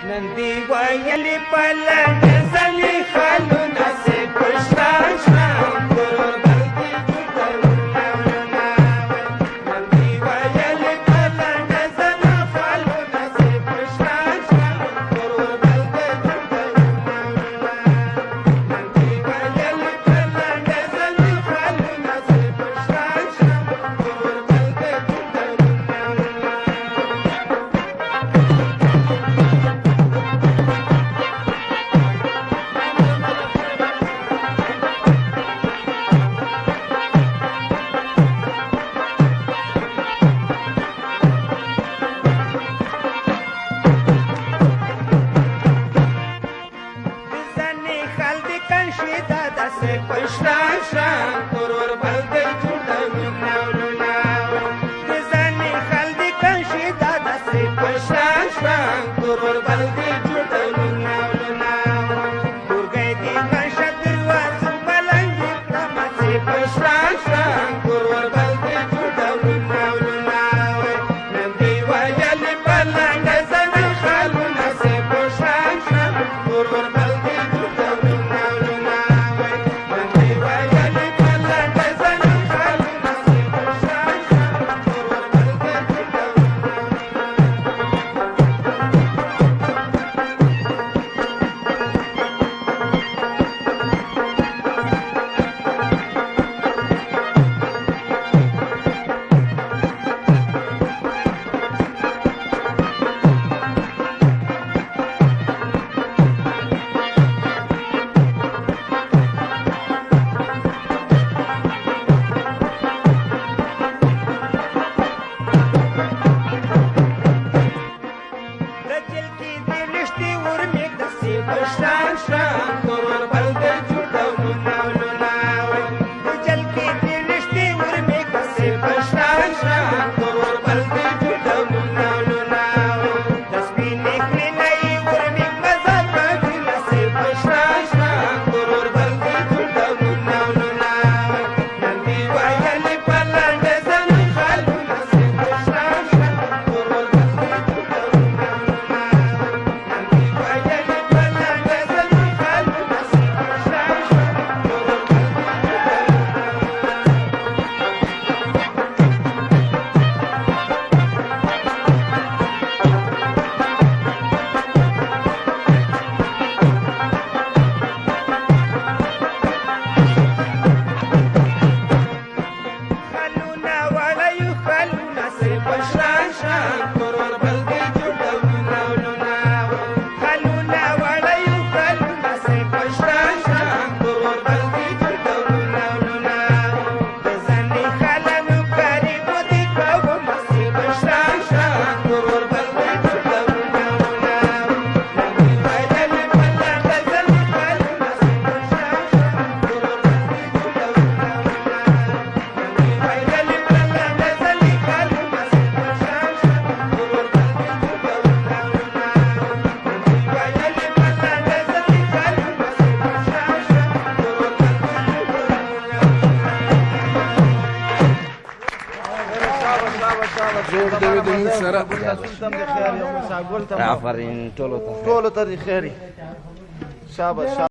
نن دی ویلې په لنډه ځلې خالونه سې پشتا شوه غرور بل دې جوړونه نن دی ویلې په لنډه ځلې خالونه سې پشتا شوه غرور بل دې جوړونه نن دی ویلې په لنډه ځلې خالونه سې پشتا شوه غرور بل دې se pășta așa, turur bal de ciudă minnauluna de zani haldi kan și dada se pășta așa, turur bal de ciudă minnauluna turgai din kan șadrua zubalangi kama se pășta așa, turur bal de ciudă minnauluna nandi wajali balanga zani haluna se pășta așa, turur bal de ciudă minnauluna Păștan șan, turur bal de ciudă minnauluna de jal ki dinishti urmi kase păștan șan, turur bal de ciudă minnauluna tasbine krinai urmi mazal badila se păștan șan, turur bal de ciudă minnauluna nandi wayali palanda zani khaluna se păștan șan, turur bal de ciudă minnauluna nandi wayali آفرین ټولو ته ټولو ته د خیري شاباش